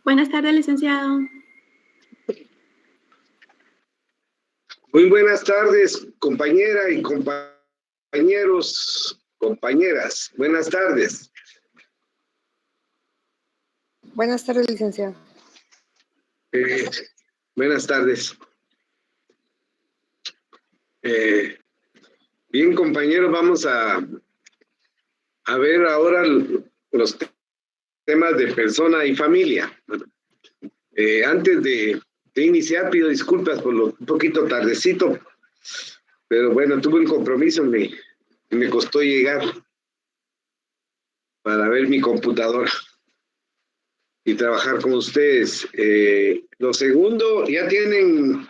Buenas tardes, licenciado. Muy buenas tardes, compañera y compañeros, compañeras. Buenas tardes. Buenas tardes, licenciado. Buenas tardes. Bien, compañeros, vamos a ver ahora los temas de persona y familia. Antes de iniciar, pido disculpas por lo un poquito tardecito, pero bueno, tuve un compromiso, me costó llegar para ver mi computadora y trabajar con ustedes. Lo segundo, ya tienen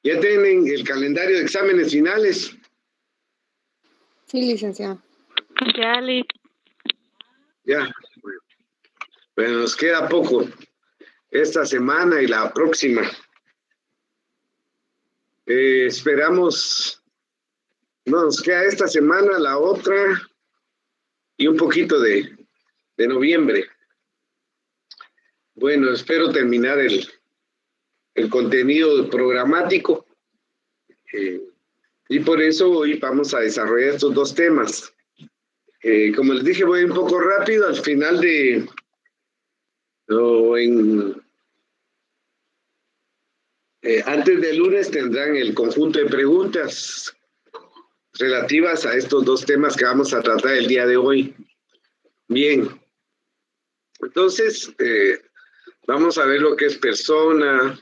el calendario de exámenes finales. Sí, licenciado. Ya, Ya. Bueno, nos queda poco. Esta semana y la próxima. Esperamos, no, nos queda esta semana, la otra y un poquito de noviembre. Bueno, espero terminar el contenido programático. Y por eso hoy vamos a desarrollar estos dos temas. Como les dije, voy un poco rápido. Al final antes del lunes tendrán el conjunto de preguntas relativas a estos dos temas que vamos a tratar el día de hoy. Bien. Entonces, vamos a ver lo que es persona,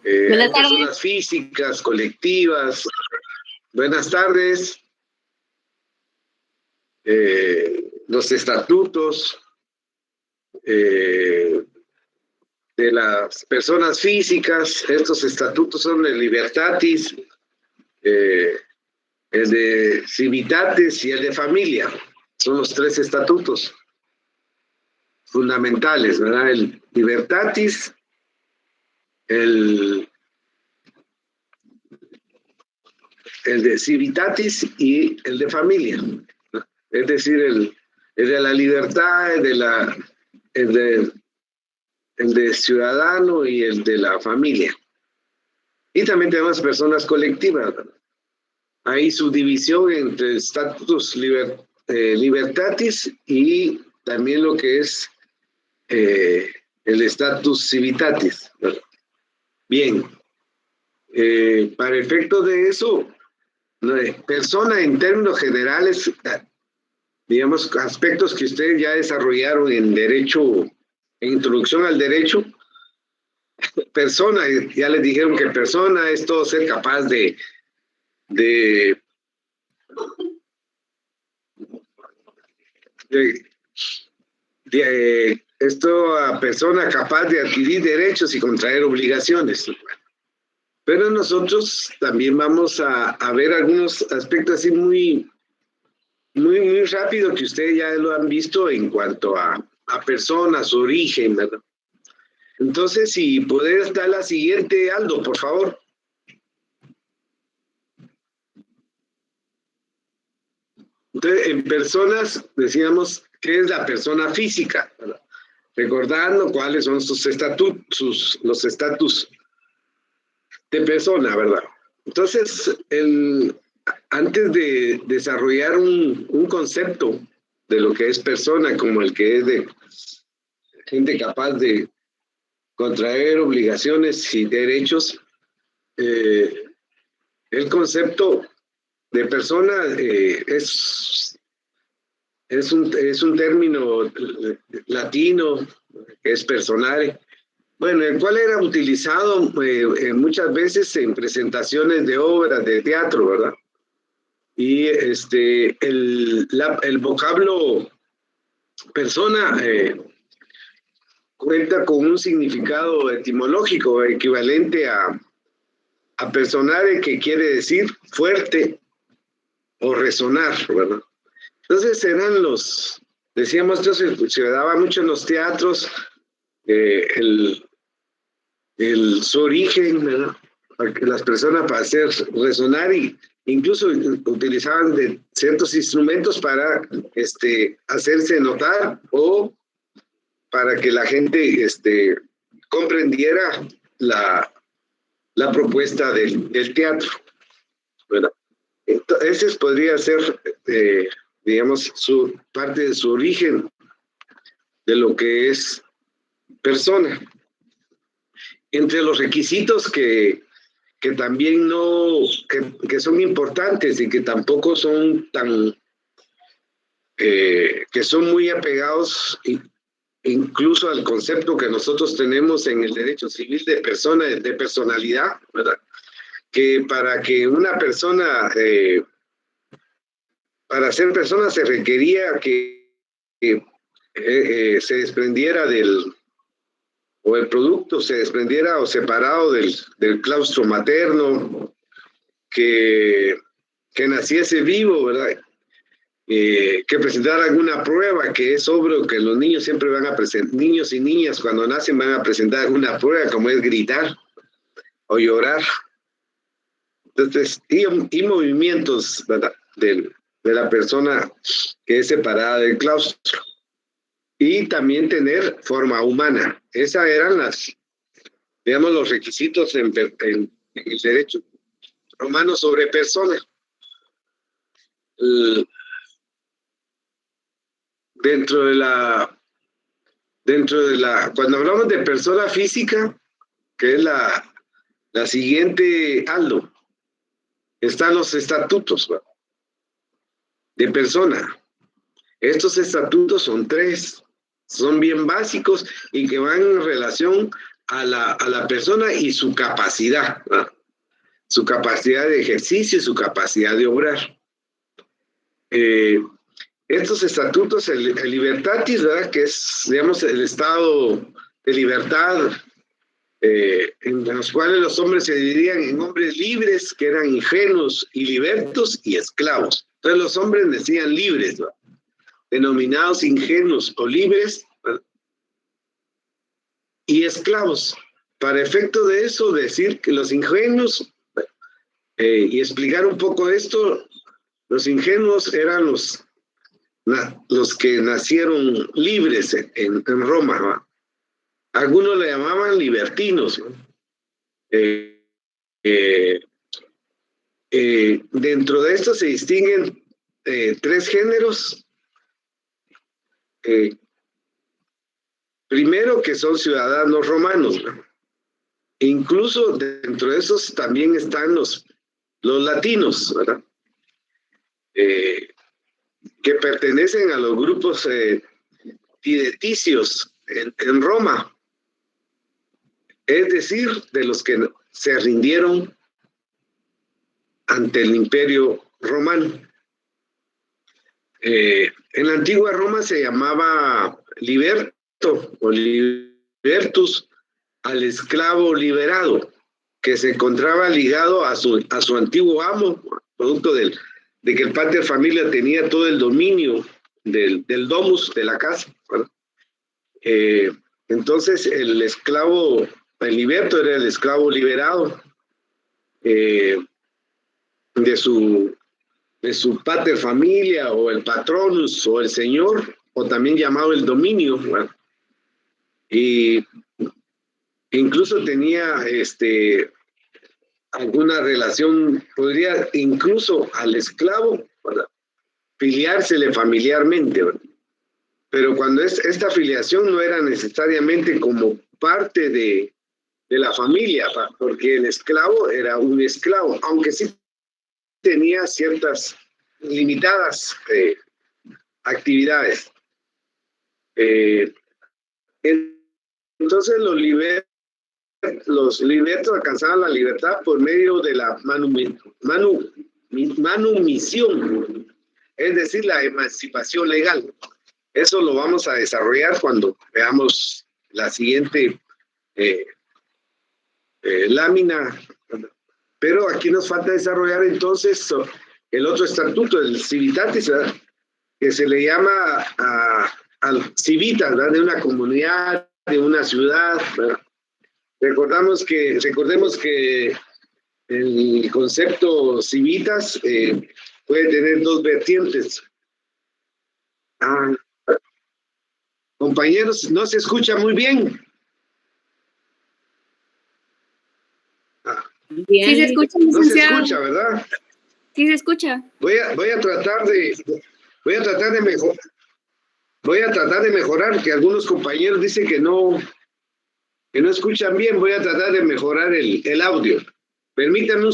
personas físicas, colectivas. Buenas tardes. Los estatutos de las personas físicas. Estos estatutos son el Libertatis, el de Civitatis y el de Familia. Son los tres estatutos fundamentales, ¿verdad? El Libertatis, el de Civitatis y el de Familia. Es decir, el de la libertad, el de ciudadano y el de la familia. Y también tenemos personas colectivas, ¿verdad? Hay subdivisión entre statutus libertatis y también lo que es el status civitatis, ¿verdad? Bien, para efecto de eso, persona en términos generales, digamos, aspectos que ustedes ya desarrollaron en derecho, en introducción al derecho. Persona, ya les dijeron que persona es todo ser capaz de esto a persona capaz de adquirir derechos y contraer obligaciones. Pero nosotros también vamos a ver algunos aspectos así muy rápido que ustedes ya lo han visto en cuanto a personas, su origen, ¿verdad? Entonces, si puedes dar la siguiente, Aldo, por favor. Entonces, en personas, decíamos, ¿qué es la persona física? ¿Verdad? Recordando cuáles son sus estatutos, los estatus de persona, ¿verdad? Entonces, antes de desarrollar un concepto de lo que es persona, como el que es de gente capaz de contraer obligaciones y derechos, el concepto de persona es un término latino, que es personare. Bueno, el cual era utilizado muchas veces en presentaciones de obras de teatro, ¿verdad? Y el vocablo persona cuenta con un significado etimológico equivalente a personare, que quiere decir fuerte o resonar, ¿verdad? Entonces eran decíamos, esto se daba mucho en los teatros, su origen, ¿verdad? Para que las personas, para hacer resonar, y incluso utilizaban de ciertos instrumentos para hacerse notar o para que la gente comprendiera la propuesta del teatro, ¿verdad? Entonces, ese podría ser, digamos, parte de su origen de lo que es persona. Entre los requisitos que también que son importantes y que tampoco son que son muy apegados incluso al concepto que nosotros tenemos en el derecho civil de persona, de personalidad, ¿verdad? Que para que una persona, para ser persona se requería que se desprendiera o el producto se desprendiera o separado del claustro materno, que naciese vivo, ¿verdad? Que presentara alguna prueba, que es obvio que los niños siempre van a presentar, niños y niñas cuando nacen van a presentar alguna prueba, como es gritar o llorar. Entonces, y movimientos, ¿verdad? de la persona que es separada del claustro. Y también tener forma humana. Esas eran digamos, los requisitos en el derecho romano sobre persona. Dentro de la, cuando hablamos de persona física, que es la siguiente, Aldo, están los estatutos, ¿verdad? De persona. Estos estatutos son 3, son bien básicos y que van en relación a la persona y su capacidad, ¿verdad? Su capacidad de ejercicio y su capacidad de obrar. Estos estatutos, el libertatis, ¿verdad? Que es, digamos, el estado de libertad, en los cuales los hombres se dividían en hombres libres, que eran ingenuos, y libertos y esclavos. Entonces los hombres decían libres, ¿verdad? Denominados ingenuos o libres, ¿verdad? Y esclavos. Para efecto de eso, decir que los ingenuos, y explicar un poco esto, los ingenuos eran los que nacieron libres en Roma, ¿no? Algunos le llamaban libertinos, ¿no? Dentro de esto se distinguen 3 géneros. Primero, que son ciudadanos romanos, ¿no? Incluso dentro de esos también están los latinos, ¿verdad? Que pertenecen a los grupos fideticios en Roma, es decir, de los que se rindieron ante el Imperio Romano. En la antigua Roma se llamaba liberto o libertus al esclavo liberado, que se encontraba ligado a su antiguo amo, producto de que el pater familia tenía todo el dominio del domus, de la casa, ¿verdad? Entonces el esclavo, el liberto era el esclavo liberado de su pater familia, o el patronus, o el señor, o también llamado el dominio, ¿verdad? Y incluso tenía alguna relación, podría incluso al esclavo, ¿verdad?, filiársele familiarmente, ¿verdad? Pero cuando esta filiación no era necesariamente como parte de la familia, ¿verdad?, porque el esclavo era un esclavo, aunque sí tenía ciertas limitadas actividades. Entonces los libertos alcanzaban la libertad por medio de la manumisión, es decir, la emancipación legal. Eso lo vamos a desarrollar cuando veamos la siguiente lámina. Pero aquí nos falta desarrollar entonces el otro estatuto, el civitatis, ¿verdad?, que se le llama al civita, ¿verdad?, de una comunidad, de una ciudad, ¿verdad? Recordemos que el concepto civitas puede tener 2 vertientes. Compañeros, no se escucha muy bien. Bien. Sí se escucha, No se licenciado. escucha, ¿verdad? Sí se escucha. Voy a tratar de mejorar, que algunos compañeros dicen que no escuchan bien. Voy a tratar de mejorar el audio. Permítanme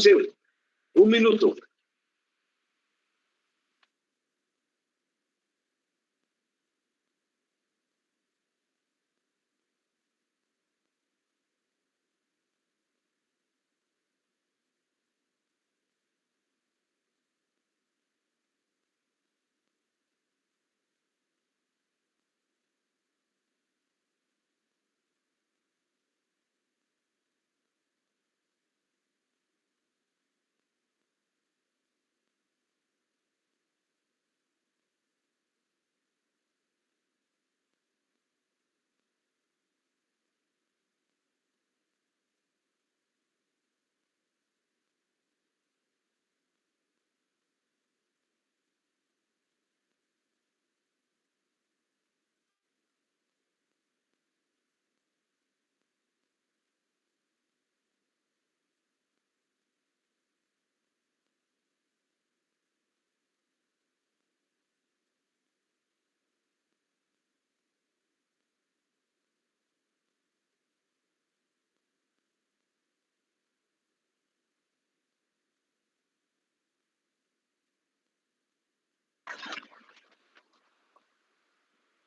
un minuto.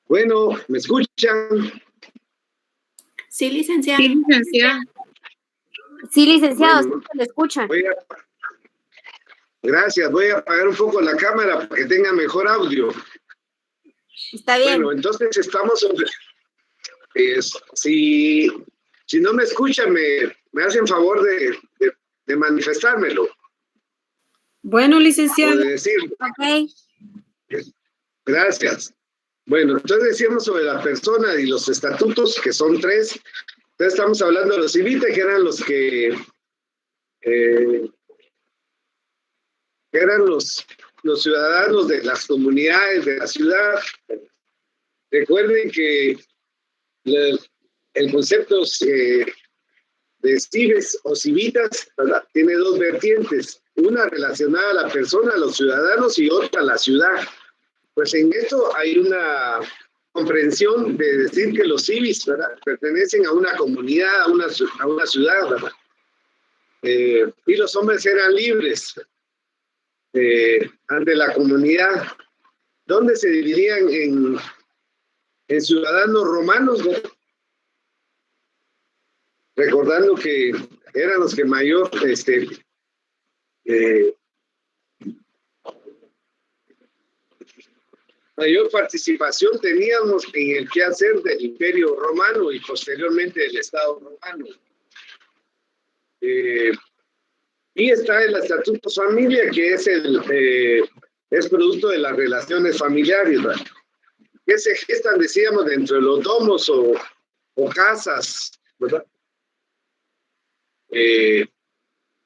Bueno, ¿me escuchan? Sí, licenciado. Sí, licenciado. Sí, licenciado, Bueno, sí se le escucha. Gracias, voy a apagar un poco la cámara para que tenga mejor audio. Está bien. Bueno, entonces estamos sobre... si no me escuchan, me hacen favor de manifestármelo, Bueno, o licenciado. de decir. Ok. Gracias. Bueno, entonces decíamos sobre la persona y los estatutos, que son 3. Entonces estamos hablando de los civitas, que eran los que eran los ciudadanos de las comunidades de la ciudad. Recuerden que el concepto de cives o civitas, ¿verdad?, tiene 2 vertientes, una relacionada a la persona, a los ciudadanos, y otra a la ciudad. Pues en esto hay una comprensión de decir que los civis, ¿verdad?, pertenecen a una comunidad, a una ciudad, ¿verdad? Y los hombres eran libres ante la comunidad, donde se dividían en ciudadanos romanos, ¿verdad?, recordando que eran los que mayor mayor participación teníamos en el quehacer del Imperio Romano y posteriormente del Estado Romano. Y está el Estatuto Familia, que es producto de las relaciones familiares, ¿verdad?, que se gestan, decíamos, dentro de los domos o casas, ¿verdad?,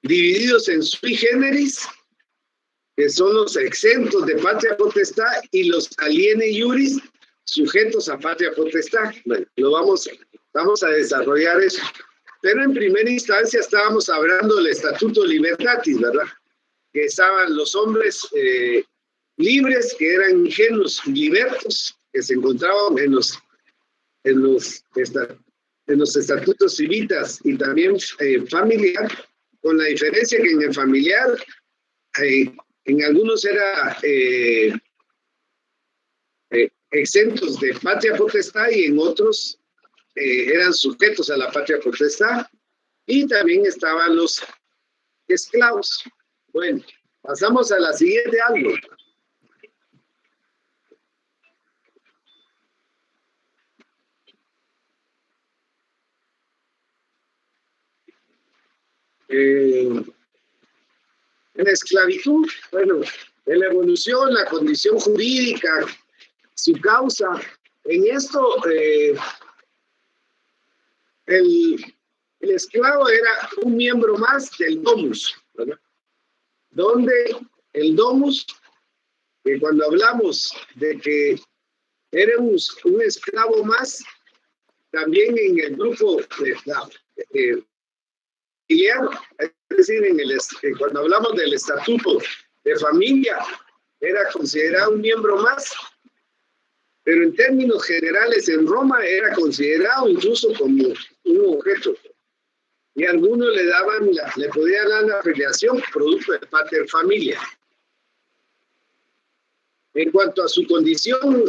divididos en sui generis, que son los exentos de patria potestad, y los aliene iuris, sujetos a patria potestad. Bueno, vamos a desarrollar eso. Pero en primera instancia estábamos hablando del Estatuto Libertatis, ¿verdad?, que estaban los hombres libres, que eran ingenuos, libertos, que se encontraban en los estatutos civitas y también familiar, con la diferencia que en el familiar en algunos era exentos de patria potestad y en otros eran sujetos a la patria potestad, y también estaban los esclavos. Bueno, pasamos a la siguiente algo. En la esclavitud, bueno, en la evolución, la condición jurídica, su causa. En esto, el esclavo era un miembro más del domus, ¿verdad?, donde el domus, que cuando hablamos de que era un esclavo más también en el grupo familiar, es decir, cuando hablamos del estatuto de familia, era considerado un miembro más, pero en términos generales en Roma era considerado incluso como un objeto. Y algunos le podían dar la afiliación producto de pater familia. En cuanto a su condición,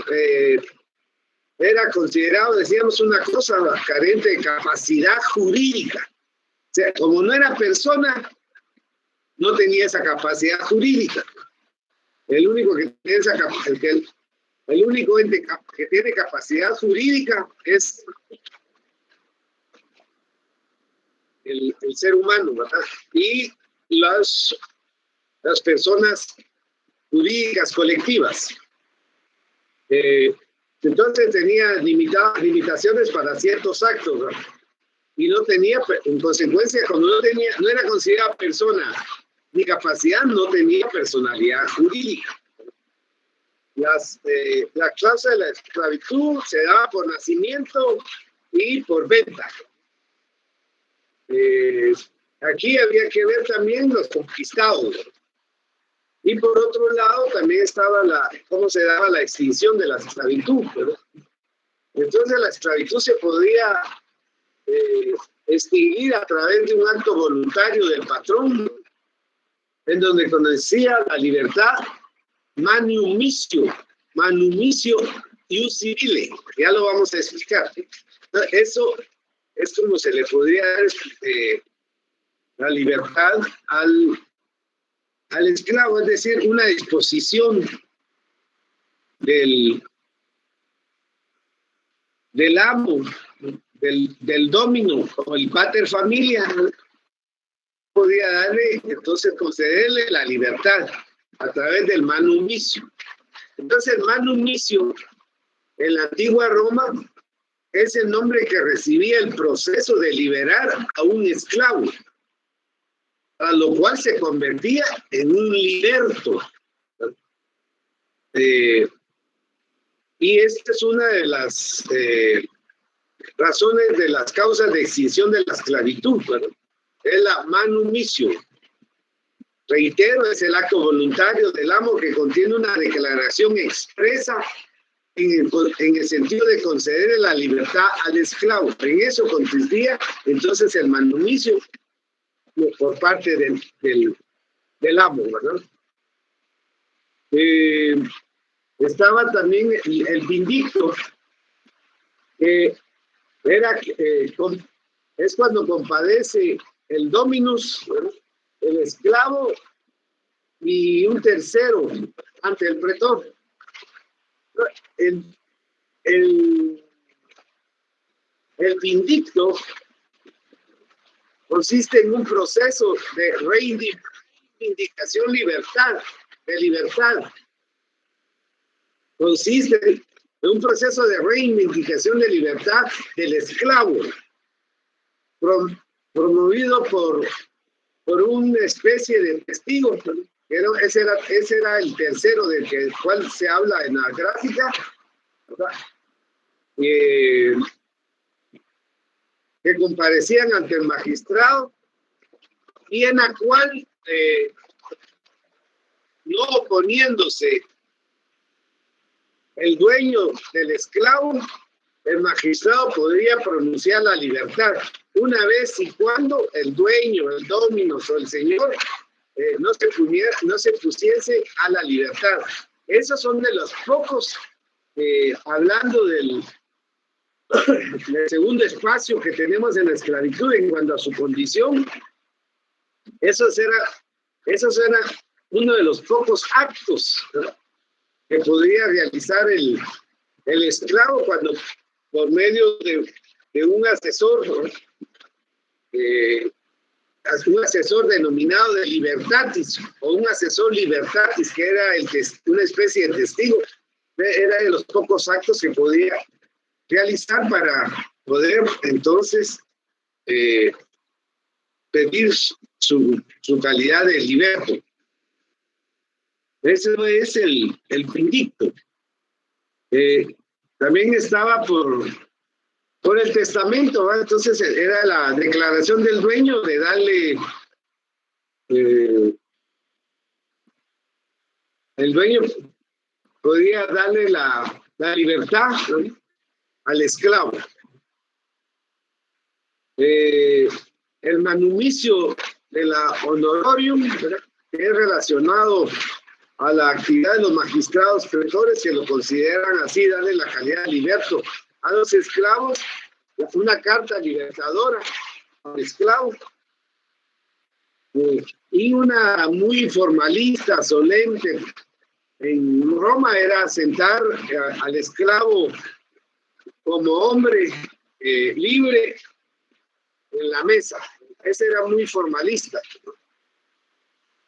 era considerado, decíamos, una cosa carente de capacidad jurídica. O sea, como no era persona, no tenía esa capacidad jurídica. El único que tiene el único ente que tiene capacidad jurídica es el ser humano, ¿verdad? Y las personas jurídicas colectivas. Entonces tenía limitaciones para ciertos actos, ¿verdad? Y no tenía, en consecuencia, cuando no era considerada persona ni capacidad, no tenía personalidad jurídica. La cláusula de la esclavitud se daba por nacimiento y por venta. Aquí había que ver también los conquistados. Y por otro lado también estaba cómo se daba la extinción de la esclavitud, ¿verdad? Entonces la esclavitud se podía extinguir a través de un acto voluntario del patrón, en donde conocía la libertad manumicio ius civile. Ya lo vamos a explicar. Eso es como se le podría dar la libertad al esclavo, es decir, una disposición del amo, del domino, o el pater familia, podía darle, entonces concederle la libertad a través del manumicio. Entonces el manumicio en la antigua Roma es el nombre que recibía el proceso de liberar a un esclavo, a lo cual se convertía en un liberto. Y esta es una de las razones de las causas de extinción de la esclavitud, ¿verdad? Es la manumicio. Reitero, es el acto voluntario del amo que contiene una declaración expresa en el sentido de conceder la libertad al esclavo. En eso consistía entonces el manumicio por parte del amo, ¿verdad? Estaba también el vindicto, es cuando compadece el dominus, ¿verdad?, el esclavo y un tercero ante el pretor. El vindicto consiste en un proceso de reivindicación de libertad. Consiste en un proceso de reivindicación de libertad del esclavo, promovido por una especie de testigo. Ese era el tercero del cual se habla en la gráfica, ¿verdad? Que comparecían ante el magistrado y en la cual, no oponiéndose el dueño del esclavo, el magistrado podría pronunciar la libertad, una vez y cuando el dueño, el dominus o el señor no se pusiese a la libertad. Esos son de los pocos, hablando del segundo espacio que tenemos en la esclavitud en cuanto a su condición. Esos era uno de los pocos actos, ¿verdad?, que podría realizar el esclavo cuando, por medio de un asesor, ¿no?, un asesor denominado de libertatis, o un asesor libertatis, que era una especie de testigo, era de los pocos actos que podía realizar para poder entonces pedir su calidad de liberto. Ese es el vindicto. también estaba por el testamento, ¿va? Entonces era la declaración del dueño de darle, el dueño podía darle la libertad, ¿no?, al esclavo. El manumicio de la honorarium, ¿verdad?, que es relacionado a la actividad de los magistrados pretores, que lo consideran así, darle la calidad de liberto a los esclavos, una carta libertadora al esclavo, y una muy formalista, solemne. En Roma era sentar al esclavo como hombre libre en la mesa. Ese era muy formalista,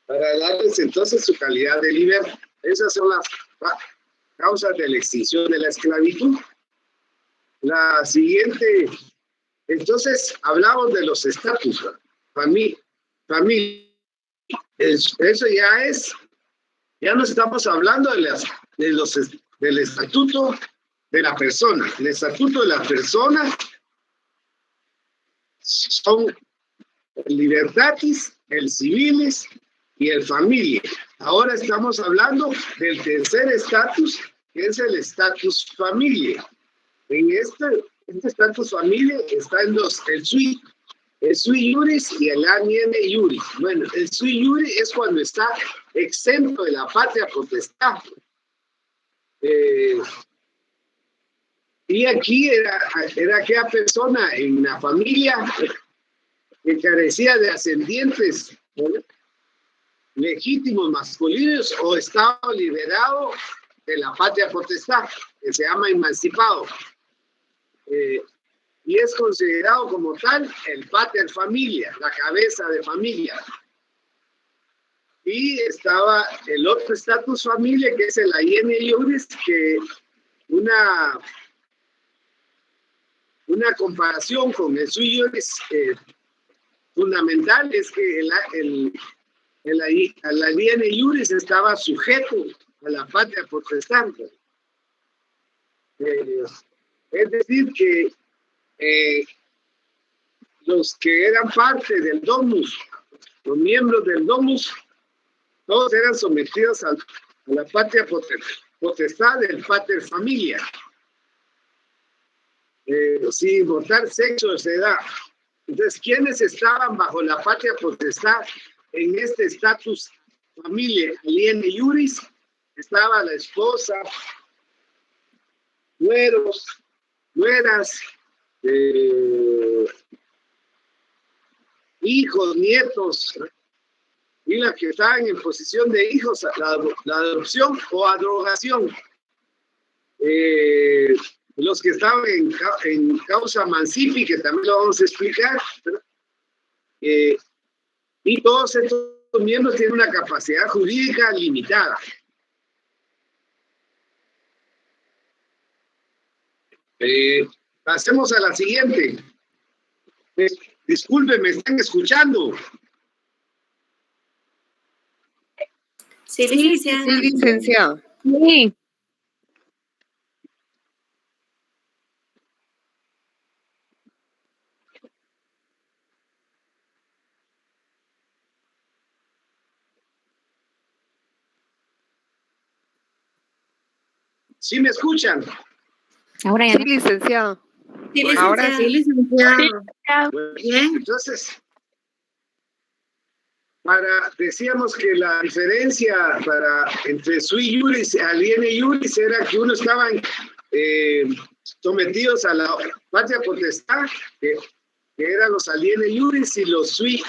para darles entonces su calidad de libertad. Esas son las causas de la extinción de la esclavitud. La siguiente, entonces hablamos de los estatus, familia. Eso ya no estamos hablando del estatuto de la persona. El estatuto de la persona son el libertatis, el civilis y el familia. Ahora estamos hablando del tercer estatus, que es el estatus familia. En este estatus familia está en dos: el sui iuris y el aliene iuris. Bueno, el sui iuris es cuando está exento de la patria potestad. Y aquí era aquella persona en la familia que carecía de ascendientes, ¿no?, legítimos masculinos, o estaba liberado de la patria potestad, que se llama emancipado. Y es considerado como tal el pater familia, la cabeza de familia. Y estaba el otro estatus familia, que es el aliene iuris, que una comparación con el sui iuris fundamental es que el aliene iuris estaba sujeto a la patria potestad. Es decir, que los que eran parte del domus, los miembros del domus, todos eran sometidos a la patria potestad del pater familia, sin importar sexo o edad. Entonces, ¿quiénes estaban bajo la patria potestad en este estatus familia aliene iuris? Estaba la esposa, nueros, nueras, hijos, nietos, y las que estaban en posición de hijos, la adopción o abrogación. Los que estaban en causa mancipi, que también lo vamos a explicar, y todos estos miembros tienen una capacidad jurídica limitada. Pasemos a la siguiente. Disculpen, ¿me están escuchando? Sí, licenciada. Sí, licenciado. Sí. ¿Sí me escuchan? Ahora ya Sí, licenciado. Sí, Bueno, ahora licenciada. sí, licenciado. Bueno, Bien. entonces, decíamos que la diferencia entre sui iuris y aliene iuris era que uno estaban sometidos a la patria potestad, que eran los aliene iuris, y los sui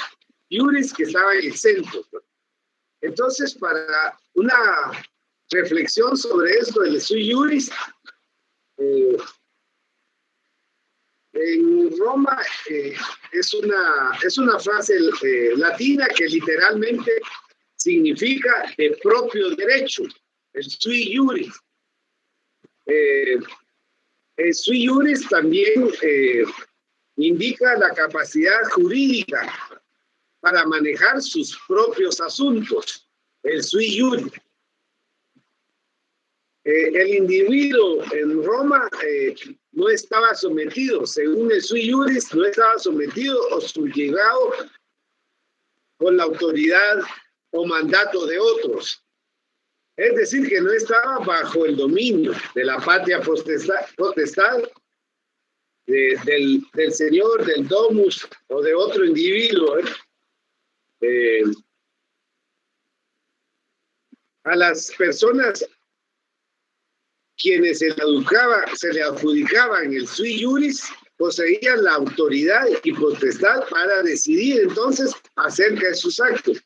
iuris, que estaban exentos. Entonces, para una reflexión sobre esto del sui iuris, en Roma es una frase latina que literalmente significa el propio derecho, el sui iuris. El sui iuris también indica la capacidad jurídica para manejar sus propios asuntos, el sui iuris. el individuo en Roma no estaba sometido, según el sui iuris, no estaba sometido o subyugado con la autoridad o mandato de otros. Es decir, que no estaba bajo el dominio de la patria potestad del señor, del domus o de otro individuo. A las personas quienes se le adjudicaban el sui iuris poseían la autoridad y potestad para decidir entonces acerca de sus actos,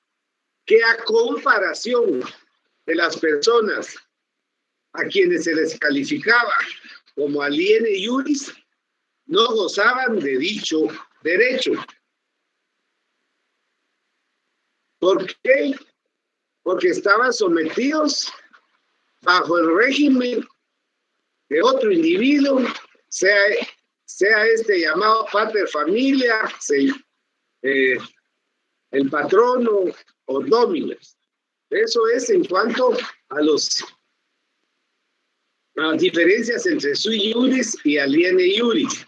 que a comparación de las personas a quienes se les calificaba como aliene iuris, no gozaban de dicho derecho. ¿Por qué? Porque estaban sometidos bajo el régimen de otro individuo, sea este llamado pater familia, el patrono o dominus. Eso es en cuanto a las diferencias entre sui iuris y aliene iuris.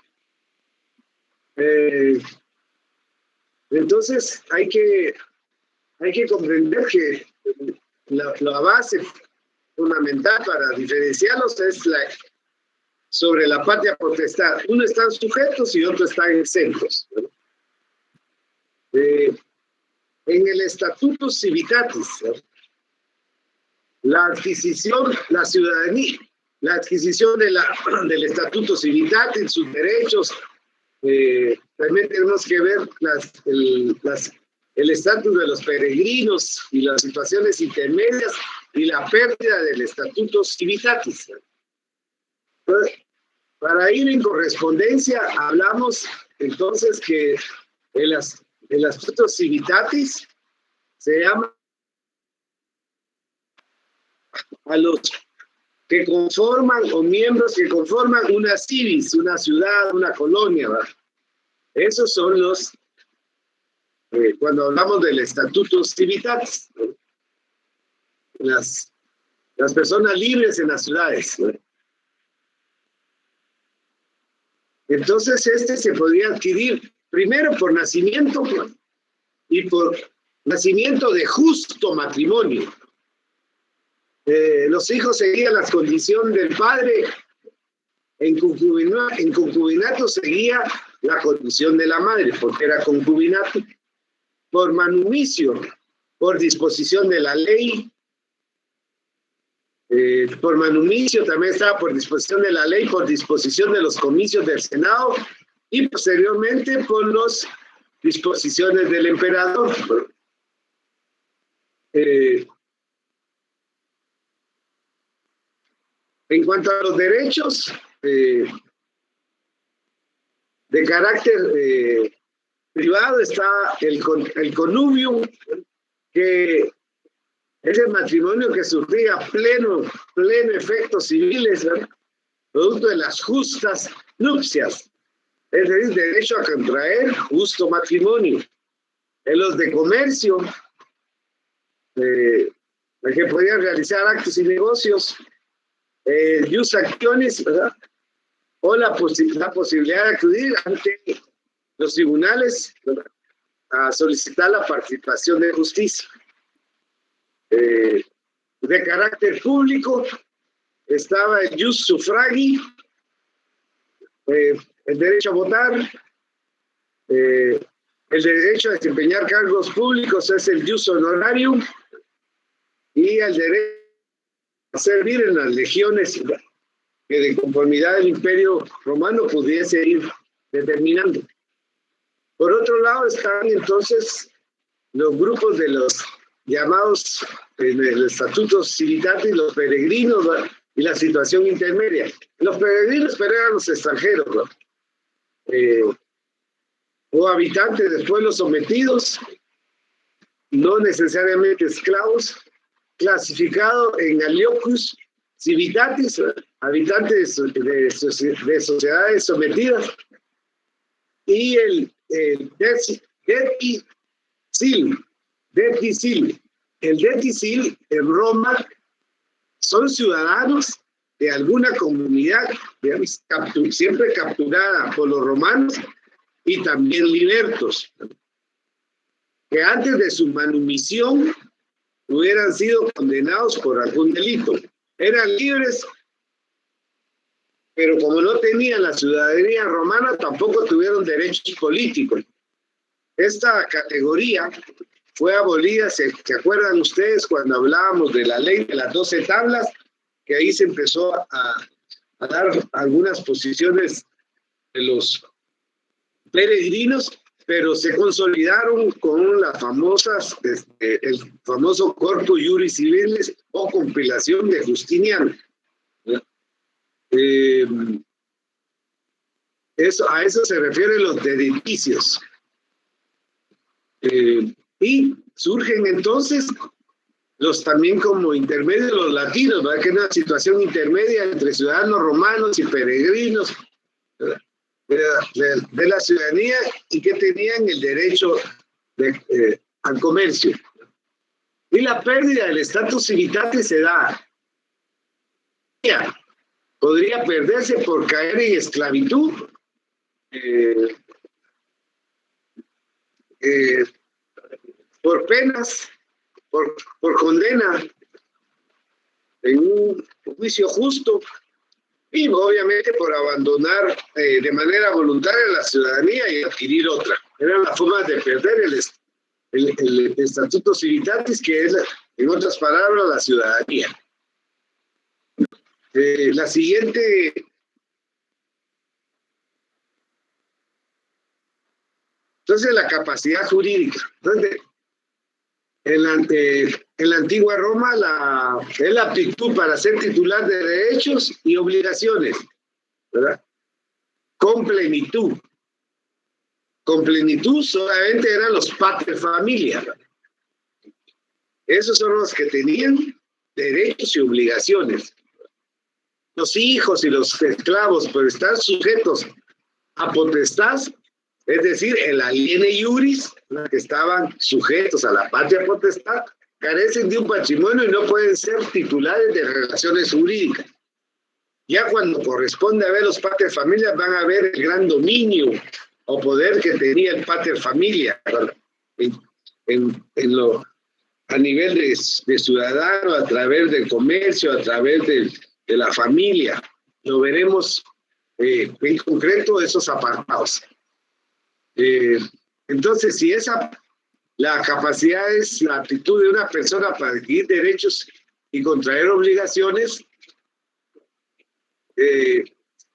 Entonces hay que comprender que la base fundamental para diferenciarlos es sobre la patria potestad. Uno están sujetos y otro están exentos. En el Statuto Civitatis, la adquisición, la ciudadanía, la adquisición del Statuto Civitatis, sus derechos, también tenemos que ver el estatus de los peregrinos y las situaciones intermedias y la pérdida del Statuto Civitatis. Para ir en correspondencia, hablamos entonces que el Statuto Civitatis se llama a los que conforman o miembros que conforman una civis, una ciudad, una colonia, ¿verdad? Esos son los, cuando hablamos del Statuto Civitatis, ¿no? Las personas libres en las ciudades, ¿no? Entonces se podría adquirir primero por nacimiento y por nacimiento de justo matrimonio. Los hijos seguían las condiciones del padre, en concubinato seguía la condición de la madre, porque era concubinato. Por manumicio, por disposición de la ley, por manumicio también estaba por disposición de la ley, por disposición de los comicios del Senado y posteriormente por las disposiciones del emperador. En cuanto a los derechos de carácter privado, está el connubium, que es el matrimonio que surtía pleno efectos civiles, ¿verdad? Producto de las justas nupcias, es decir, derecho a contraer justo matrimonio. En los de comercio, que podían realizar actos y negocios, jus actionis, ¿verdad? O la posibilidad de acudir ante los tribunales, ¿verdad?, a solicitar la participación de justicia. De carácter público estaba el jus suffragii, el derecho a votar, el derecho a desempeñar cargos públicos es el jus honorarium, y el derecho a servir en las legiones que de conformidad del Imperio Romano pudiese ir determinando. Por otro lado están entonces los grupos de los llamados en el Estatuto Civitatis, los peregrinos, ¿no?, y la situación intermedia. Los peregrinos, pero eran los extranjeros, ¿no?, o habitantes de pueblos sometidos, no necesariamente esclavos, clasificado en aliocus civitatis, habitantes de sociedades sometidas, y el deticil. El deticil en Roma son ciudadanos de alguna comunidad, digamos, siempre capturada por los romanos y también libertos, que antes de su manumisión hubieran sido condenados por algún delito. Eran libres, pero como no tenían la ciudadanía romana, tampoco tuvieron derechos políticos. Esta categoría fue abolida, ¿se acuerdan ustedes cuando hablábamos de la ley de las 12 tablas? Que ahí se empezó a dar algunas posiciones de los peregrinos, pero se consolidaron con las famosas, el famoso Corpus Juris Civilis o compilación de Justiniano. A eso se refieren los dedicicios. Y surgen entonces los también como intermedios, los latinos, ¿verdad? Que es una situación intermedia entre ciudadanos romanos y peregrinos de la ciudadanía y que tenían el derecho al comercio. Y la pérdida del status civitatis se da. Podría perderse por caer en esclavitud, por penas, por condena en un juicio justo y obviamente por abandonar de manera voluntaria la ciudadanía y adquirir otra. Eran las formas de perder el estatuto civitatis, que es, en otras palabras, la ciudadanía. La siguiente... Entonces, la capacidad jurídica. Entonces, en la antigua Roma es la aptitud para ser titular de derechos y obligaciones, ¿verdad? Con plenitud. Con plenitud solamente eran los pater familia. Esos son los que tenían derechos y obligaciones. Los hijos y los esclavos, por estar sujetos a potestad, es decir, el aliene iuris, que estaban sujetos a la patria potestad, carecen de un patrimonio y no pueden ser titulares de relaciones jurídicas. Ya cuando corresponde a ver los pater familias, van a ver el gran dominio o poder que tenía el pater familia a nivel de ciudadano, a través del comercio, a través de la familia. Lo veremos en concreto esos apartados. Entonces, si la capacidad es la actitud de una persona para adquirir derechos y contraer obligaciones,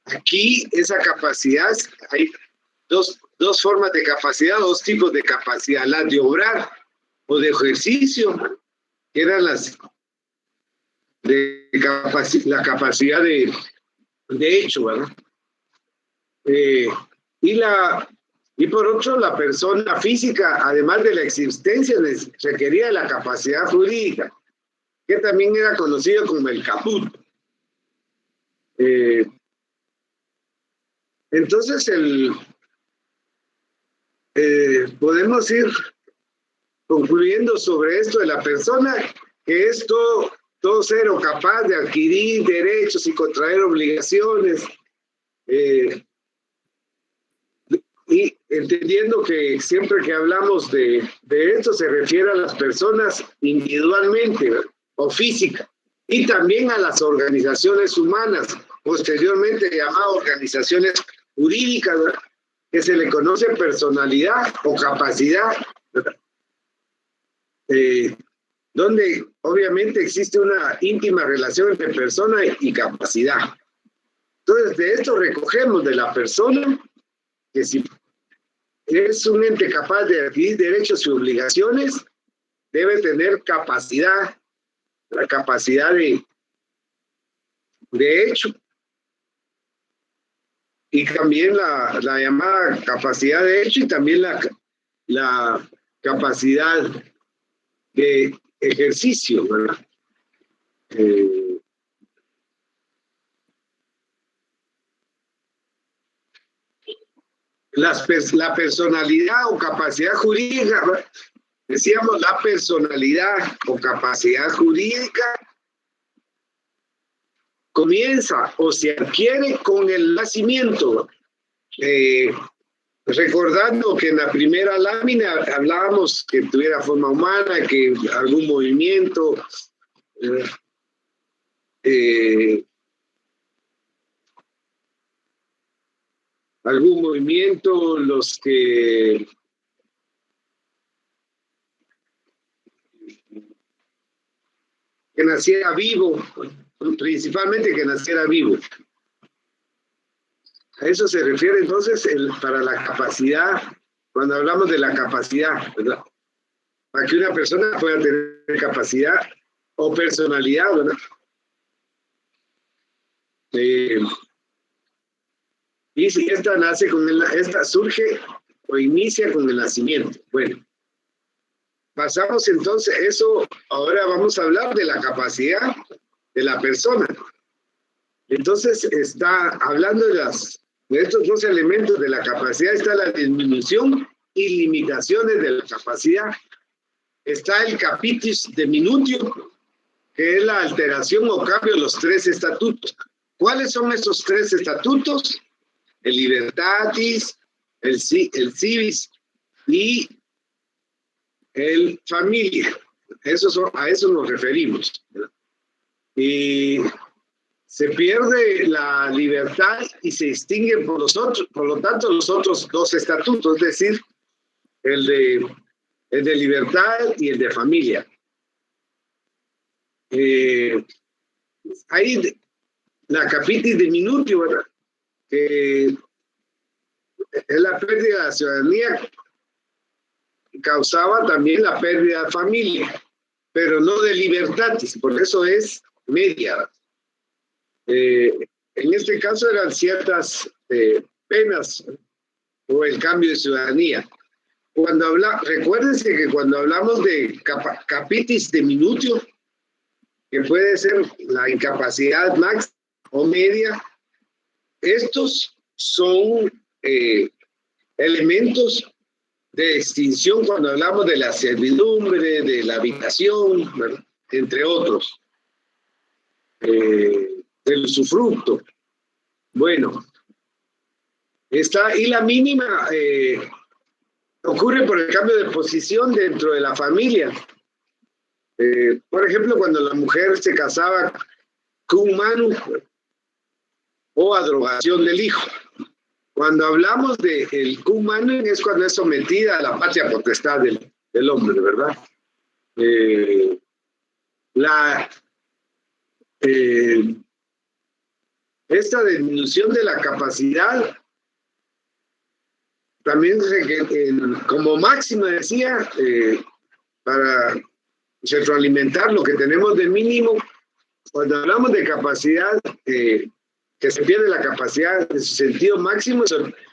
aquí esa capacidad, hay dos formas de capacidad, dos tipos de capacidad, la de o de ejercicio, que eran la capacidad de hecho, ¿verdad? Y por otro, la persona física, además de la existencia, requería de la capacidad jurídica, que también era conocido como el caput. Entonces, podemos ir concluyendo sobre esto de la persona, que es todo ser o capaz de adquirir derechos y contraer obligaciones, y entendiendo que siempre que hablamos de esto se refiere a las personas individualmente, ¿verdad? O física, y también a las organizaciones humanas, posteriormente llamadas organizaciones jurídicas, ¿verdad? Que se le conoce personalidad o capacidad, ¿verdad? Donde obviamente existe una íntima relación entre persona y capacidad. Entonces, de esto recogemos de la persona que si es un ente capaz de adquirir derechos y obligaciones, debe tener capacidad, la capacidad de hecho, y también la llamada capacidad de hecho y también la capacidad de ejercicio, ¿verdad? La personalidad o capacidad jurídica, ¿verdad? Decíamos la personalidad o capacidad jurídica comienza o se adquiere con el nacimiento. Recordando que en la primera lámina hablábamos que tuviera forma humana, que algún movimiento, los que naciera vivo, principalmente que naciera vivo. A eso se refiere entonces para la capacidad, cuando hablamos de la capacidad, ¿verdad? Para que una persona pueda tener capacidad o personalidad, ¿verdad? Y si esta surge o inicia con el nacimiento. Bueno, pasamos entonces eso, ahora vamos a hablar de la capacidad de la persona. Entonces está hablando de estos dos elementos de la capacidad, está la disminución y limitaciones de la capacidad. Está el capitis diminutio, que es la alteración o cambio de los tres estatutos. ¿Cuáles son esos tres estatutos? El libertatis, el civis y el familia. A eso nos referimos, ¿verdad? Y se pierde la libertad y se extinguen por lo tanto los otros dos estatutos, es decir, el de libertad y el de familia. Hay la capitis diminutio, ¿verdad? Que es la pérdida de la ciudadanía, causaba también la pérdida de familia, pero no de libertatis, por eso es media. En este caso eran ciertas penas o el cambio de ciudadanía. Recuérdense que cuando hablamos de capitis diminutio, que puede ser la incapacidad máxima o media, estos son elementos de extinción cuando hablamos de la servidumbre, de la habitación, ¿verdad? Entre otros. Del usufructo. Bueno, y la mínima ocurre por el cambio de posición dentro de la familia. Por ejemplo, cuando la mujer se casaba cum manu o adrogación del hijo. Cuando hablamos de el cum manu es cuando es sometida a la patria potestad del hombre, ¿verdad? Esta disminución de la capacidad también como máxima decía para retroalimentar lo que tenemos de mínimo. Cuando hablamos de capacidad que se pierde la capacidad de su sentido máximo,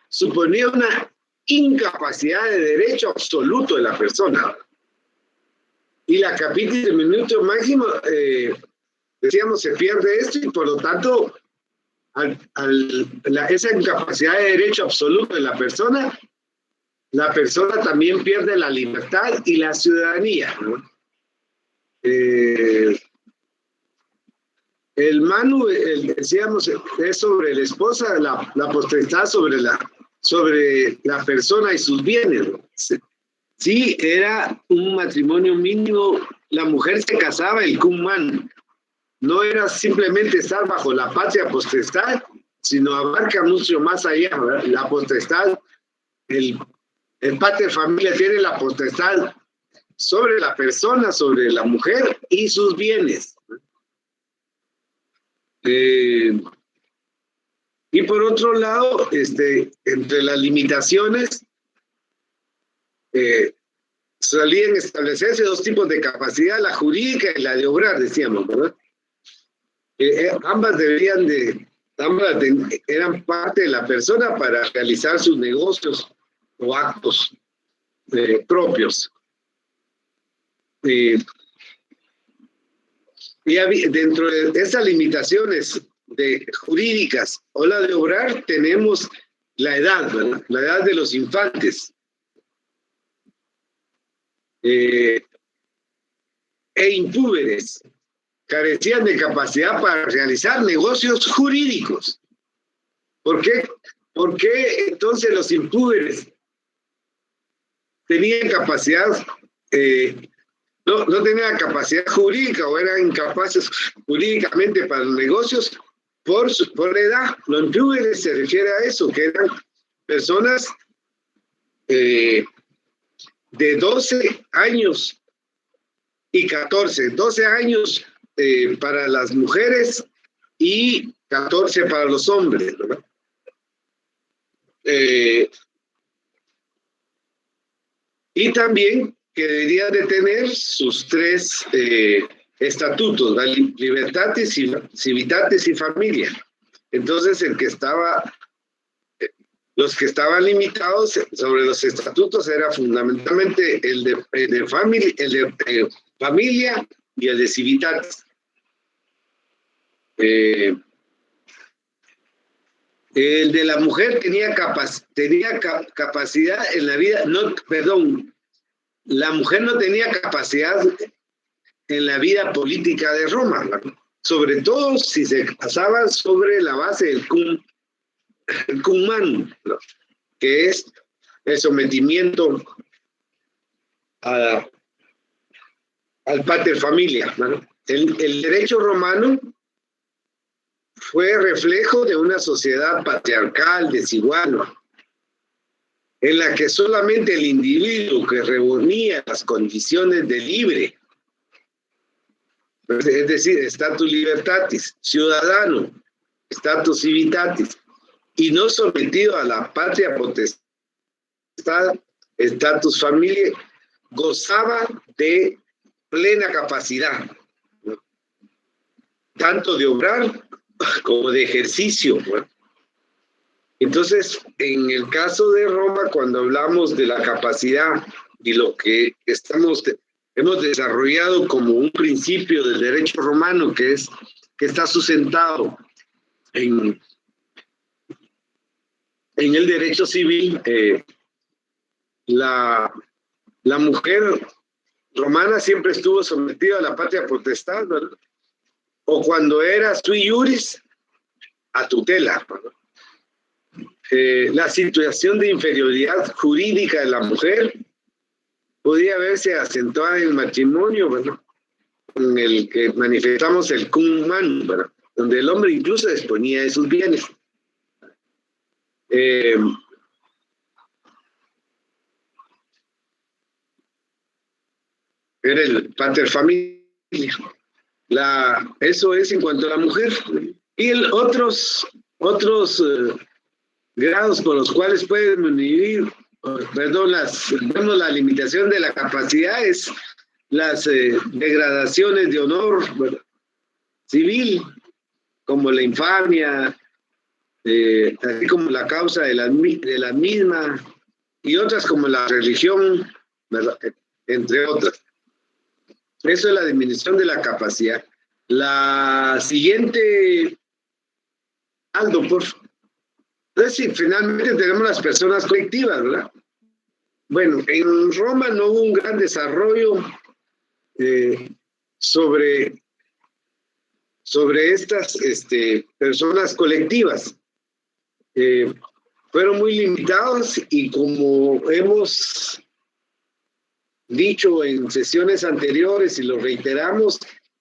suponía una incapacidad de derecho absoluto de la persona. Y la capitis diminutio máximo decíamos, se pierde esto y por lo tanto esa incapacidad de derecho absoluto de la persona también pierde la libertad y la ciudadanía, ¿no? El manu, decíamos, es sobre la esposa, la potestad sobre la persona y sus bienes, ¿no? Sí, era un matrimonio mínimo, la mujer se casaba el cum manu. No era simplemente estar bajo la patria potestad, sino abarca mucho más allá, ¿verdad? La potestad, el pater familia tiene la potestad sobre la persona, sobre la mujer y sus bienes. Y por otro lado, entre las limitaciones, solían establecerse dos tipos de capacidad, la jurídica y la de obrar, decíamos, ¿verdad? Ambas eran parte de la persona para realizar sus negocios o actos propios. Y dentro de esas limitaciones jurídicas o la de obrar, tenemos la edad, ¿verdad? La edad de los infantes. E impúberes, carecían de capacidad para realizar negocios jurídicos. ¿Por qué? ¿Por qué entonces los impúberes tenían capacidad, no tenían capacidad jurídica o eran incapaces jurídicamente para los negocios? Por la edad. Los impúberes se refiere a eso, que eran personas de 12 años y 14. 12 años para las mujeres y 14 para los hombres, ¿verdad? Y también que deberían de tener sus 3 estatutos, la libertatis, civitatis y familia. Entonces, los que estaban limitados sobre los estatutos era fundamentalmente el de familia y el de civitatis. El de la mujer tenía capacidad en la vida, la mujer no tenía capacidad en la vida política de Roma, ¿no? Sobre todo si se casaba sobre la base del cum manum, ¿no? Que es el sometimiento al pater familia, ¿no? El derecho romano fue reflejo de una sociedad patriarcal, desigual, ¿no? En la que solamente el individuo que reunía las condiciones de libre, es decir, status libertatis, ciudadano, status civitatis, y no sometido a la patria potestad, status familia, gozaba de plena capacidad, ¿no? Tanto de obrar como de ejercicio, ¿no? Entonces, en el caso de Roma, cuando hablamos de la capacidad y lo que hemos desarrollado como un principio del derecho romano, que está sustentado en el derecho civil, la mujer romana siempre estuvo sometida a la patria potestad, ¿verdad? O cuando era sui iuris, a tutela, ¿verdad? La situación de inferioridad jurídica de la mujer podía verse acentuada en el matrimonio, ¿verdad? En el que manifestamos el cum manum, ¿verdad? Donde el hombre incluso disponía de sus bienes. Era el pater familia. Eso es en cuanto a la mujer. Y otros grados por los cuales pueden vivir, vemos la limitación de la capacidad es las degradaciones de honor, ¿verdad? Civil, como la infamia, así como la causa de la misma, y otras como la religión, ¿verdad? Entre otras. Eso es la disminución de la capacidad. La siguiente, Aldo, por favor. Entonces, sí, finalmente tenemos las personas colectivas, ¿verdad? Bueno, en Roma no hubo un gran desarrollo sobre estas personas colectivas. Fueron muy limitados y, como hemos dicho en sesiones anteriores y lo reiteramos,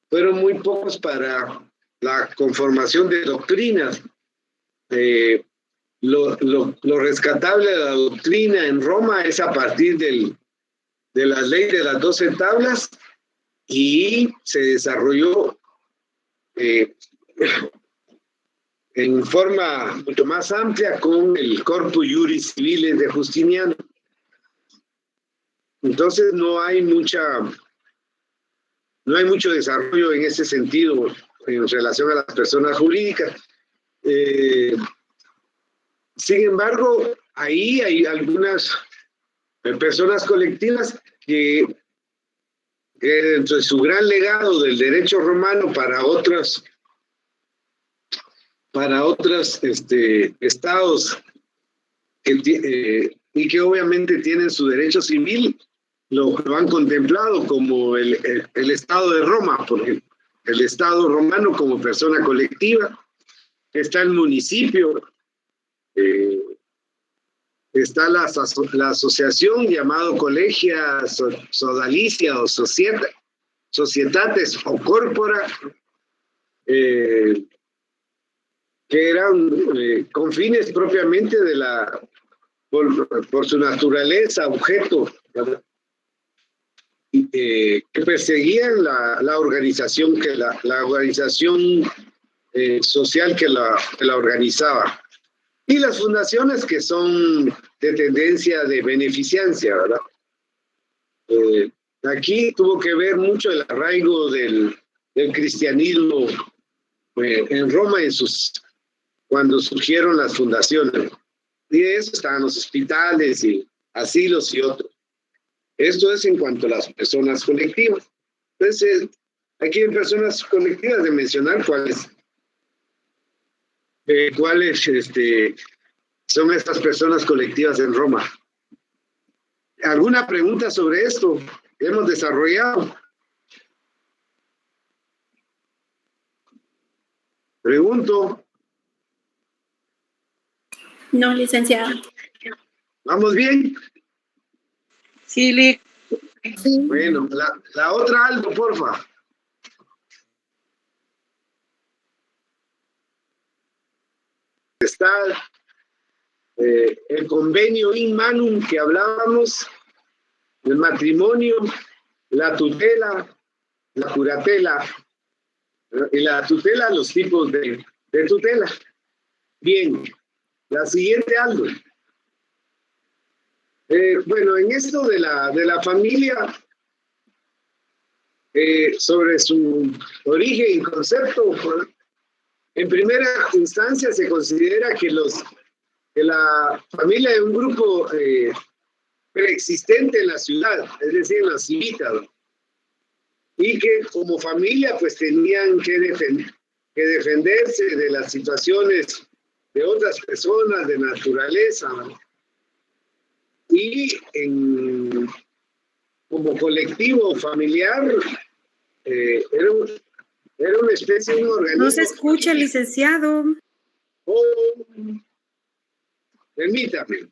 fueron muy pocos para la conformación de doctrinas. Lo rescatable de la doctrina en Roma es a partir de la ley de las 12 tablas, y se desarrolló en forma mucho más amplia con el Corpus Juris Civilis de Justiniano. Entonces no hay mucho desarrollo en ese sentido en relación a las personas jurídicas. Sin embargo, ahí hay algunas personas colectivas que dentro de su gran legado del derecho romano para otros estados y que obviamente tienen su derecho civil, lo han contemplado, como el estado de Roma, por ejemplo. el Estado romano como persona colectiva, está el municipio, está la asociación llamado Colegia Sodalicia o Societates o Corpora, que eran con fines propiamente de por su naturaleza, objeto, ¿verdad? Que perseguían la organización, la organización social que la organizaba. Y las fundaciones que son de tendencia de beneficencia, ¿verdad? Aquí tuvo que ver mucho el arraigo del cristianismo en Roma cuando surgieron las fundaciones. Y de eso estaban los hospitales y asilos y otros. Esto es en cuanto a las personas colectivas. Entonces, aquí en personas colectivas de mencionar cuáles son estas personas colectivas en Roma. ¿Alguna pregunta sobre esto que hemos desarrollado? Pregunto. No, licenciado. ¿Vamos bien? Sí, Lic. Bueno, la otra, Aldo, porfa. Está el convenio in manum que hablábamos, el matrimonio, la tutela, la curatela, y la tutela, los tipos de tutela. Bien, la siguiente, Aldo. Bueno, en esto de la familia, sobre su origen y concepto, en primera instancia se considera que la familia es un grupo preexistente en la ciudad, es decir, en las civitas, ¿no? Y que como familia pues tenían que defenderse de las situaciones de otras personas, de naturaleza, ¿no? Y como colectivo familiar era una especie de un organismo. No se escucha, licenciado. Permítame.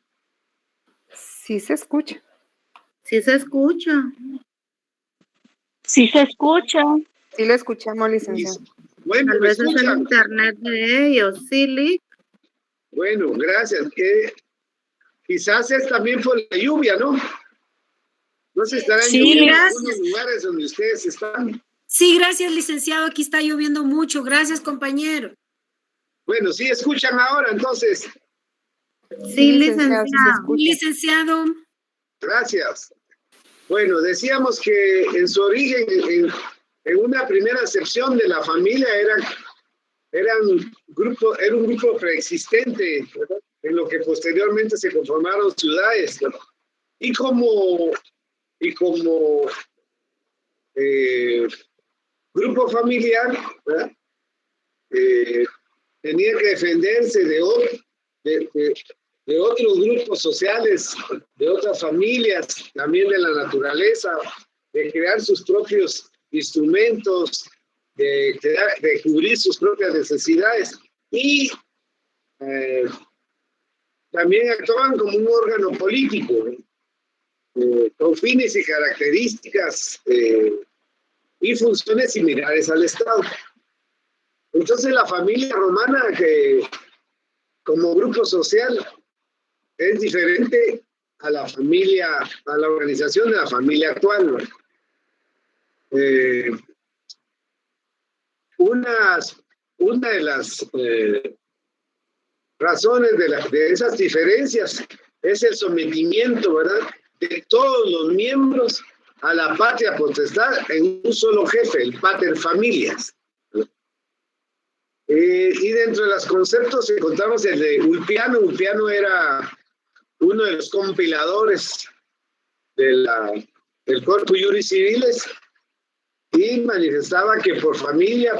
Sí se escucha. Sí se escucha. Sí se escucha. Sí lo escuchamos, licenciado. Bueno, Tal ¿me vez es el escuchan? internet de ellos, ¿sí, Lic? Bueno, gracias. Quizás es también por la lluvia, ¿no? No se estarán Sí, lloviendo en gracias. algunos lugares donde ustedes están. Sí, gracias, licenciado. Aquí está lloviendo mucho. Gracias, compañero. Bueno, sí escuchan ahora, entonces. Sí, licenciado, sí se escucha. Licenciado. Gracias. Bueno, decíamos que en su origen, en una primera acepción de la familia, era un grupo preexistente, ¿verdad? En lo que posteriormente se conformaron ciudades, ¿verdad? Y como grupo familiar, ¿verdad? Tenía que defenderse de otros grupos sociales, de otras familias, también de la naturaleza, de crear sus propios instrumentos, de cubrir sus propias necesidades y también actuaban como un órgano político, con fines y características y funciones similares al Estado. Entonces la familia romana, que como grupo social es diferente a la organización de la familia actual, ¿no? Una de las razones de esas diferencias es el sometimiento, ¿verdad?, de todos los miembros a la patria potestad en un solo jefe, el pater familias. Y dentro de los conceptos encontramos el de Ulpiano. Ulpiano era uno de los compiladores del Corpus Juris Civilis y manifestaba que por familia,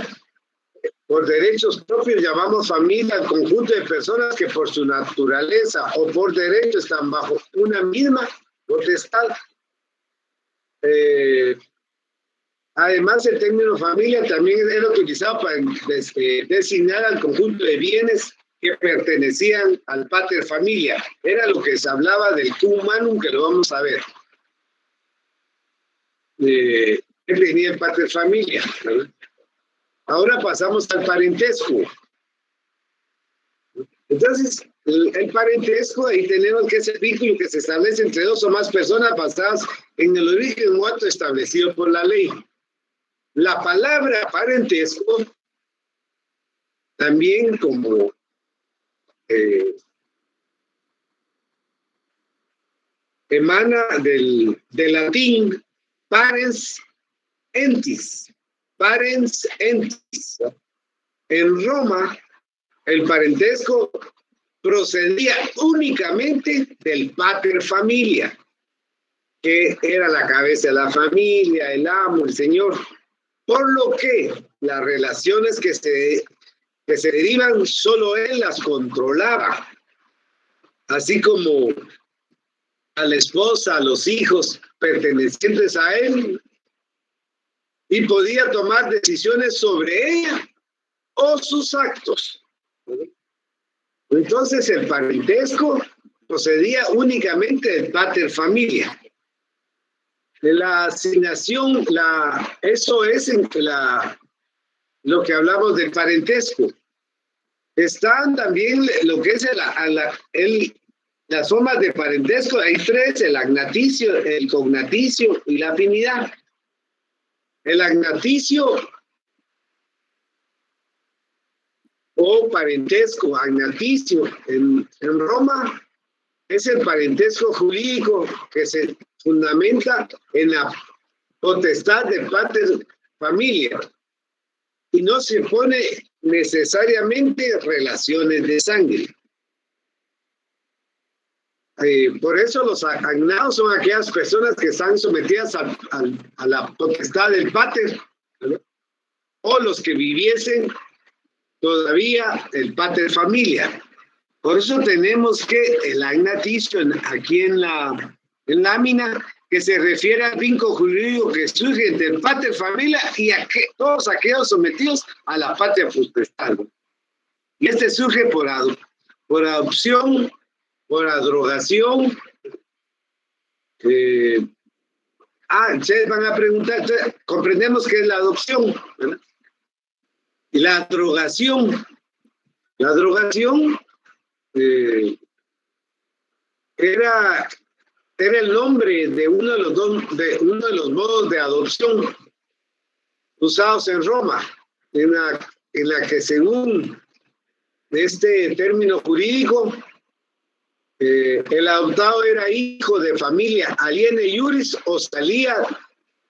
por derechos propios, llamamos familia al conjunto de personas que por su naturaleza o por derecho están bajo una misma potestad. Además, el término familia también era utilizado para designar al conjunto de bienes que pertenecían al pater familia. Era lo que se hablaba del cum manum, que lo vamos a ver. ¿Qué tenía el pater familia? Ahora pasamos al parentesco. Entonces, el parentesco, ahí tenemos que es el vínculo que se establece entre dos o más personas basadas en el origen o acto establecido por la ley. La palabra parentesco también como emana del latín parens entis. Parens entis. En Roma, el parentesco procedía únicamente del pater familia, que era la cabeza de la familia, el amo, el señor. Por lo que las relaciones que se derivan, solo él las controlaba. Así como a la esposa, a los hijos pertenecientes a él, y podía tomar decisiones sobre ella o sus actos. Entonces el parentesco procedía únicamente del pater familia. La asignación, eso es lo que hablamos del parentesco. Están también lo que es las formas de parentesco. Hay tres: el agnaticio, el cognaticio y la afinidad. El agnaticio o parentesco, agnaticio, en Roma es el parentesco jurídico que se fundamenta en la potestad de pater familia y no se pone necesariamente relaciones de sangre. Por eso los agnados son aquellas personas que están sometidas a la potestad del pater, ¿verdad? O los que viviesen todavía el pater familia. Por eso tenemos que el agnaticio aquí en la lámina, que se refiere al vínculo jurídico que surge entre el pater familia y todos aquellos sometidos a la patria potestad. Y este surge por adopción, por adrogación. Ustedes van a preguntar, comprendemos qué es la adopción, ¿verdad? Y la adrogación. La adrogación era el nombre de uno de los modos de adopción usados en Roma, en la que según este término jurídico, el adoptado era hijo de familia aliene iuris o salía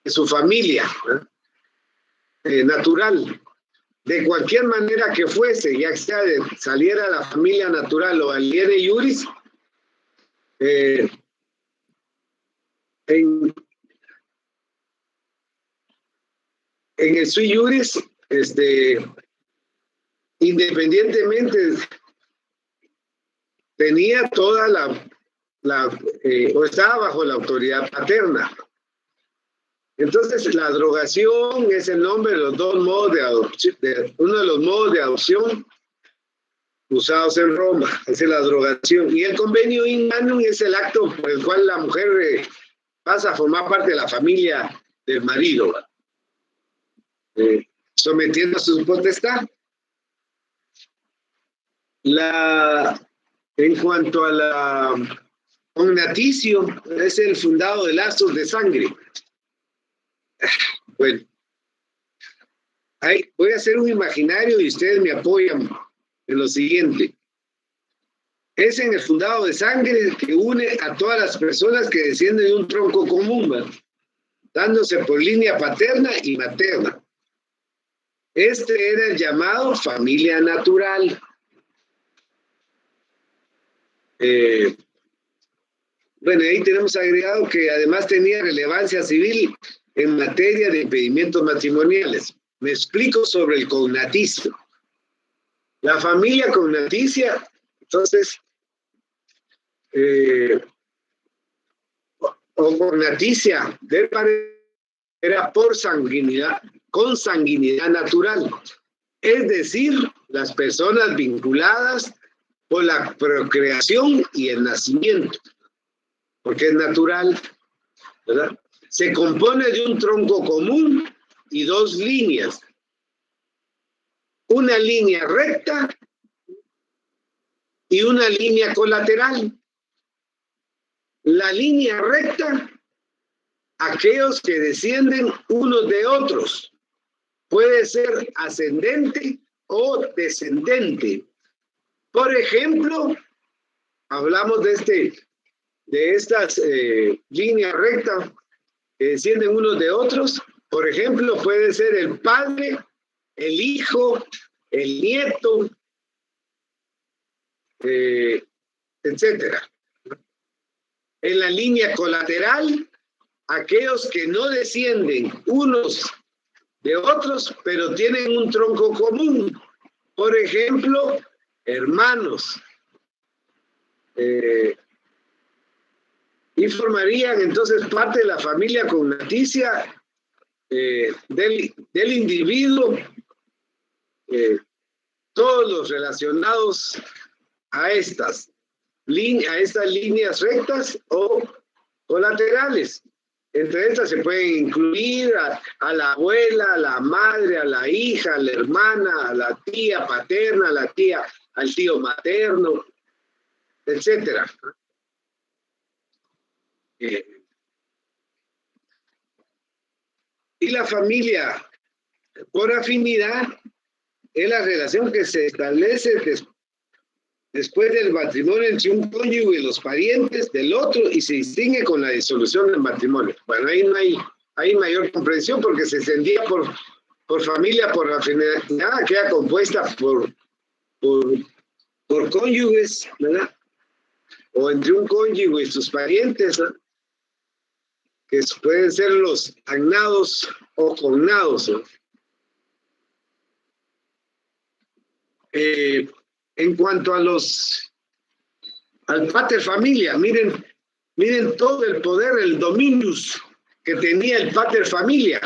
de su familia natural. De cualquier manera que fuese, ya sea saliera de la familia natural o aliene iuris, en el sui iuris, independientemente, tenía toda o estaba bajo la autoridad paterna. Entonces, la adrogación es el nombre de los dos modos de adopción, uno de los modos de adopción usados en Roma, es la adrogación. Y el convenio in manum es el acto por el cual la mujer pasa a formar parte de la familia del marido, sometiendo a su potestad. En cuanto a la cognaticio, es el fundado de lazos de sangre. Bueno, voy a hacer un imaginario y ustedes me apoyan en lo siguiente. Es en el fundado de sangre que une a todas las personas que descienden de un tronco común, ¿verdad? Dándose por línea paterna y materna. Este era el llamado familia natural. Bueno, ahí tenemos agregado que además tenía relevancia civil en materia de impedimentos matrimoniales. Me explico sobre el cognaticio. La familia cognaticia, entonces, o cognaticia del era por sanguinidad, consanguinidad natural, es decir, las personas vinculadas por la procreación y el nacimiento, porque es natural, ¿verdad? Se compone de un tronco común y dos líneas. Una línea recta y una línea colateral. La línea recta, aquellos que descienden unos de otros, puede ser ascendente o descendente. Por ejemplo, hablamos de estas líneas rectas que descienden unos de otros. Por ejemplo, puede ser el padre, el hijo, el nieto, etcétera. En la línea colateral, aquellos que no descienden unos de otros, pero tienen un tronco común. Por ejemplo, hermanos. Y formarían entonces parte de la familia cognaticia del individuo, todos los relacionados a estas líneas rectas o colaterales. Entre estas se pueden incluir a la abuela, a la madre, a la hija, a la hermana, a la tía paterna, a la tía, al tío materno, etcétera. Y la familia por afinidad es la relación que se establece después del matrimonio entre un cónyuge y los parientes del otro y se distingue con la disolución del matrimonio. Bueno, ahí no hay mayor comprensión porque se extendía por familia por afinidad, queda compuesta por cónyuges, ¿verdad? O entre un cónyuge y sus parientes, ¿no? Que pueden ser los agnados o cognados, ¿no? En cuanto al pater familia, miren todo el poder, el dominius que tenía el pater familia.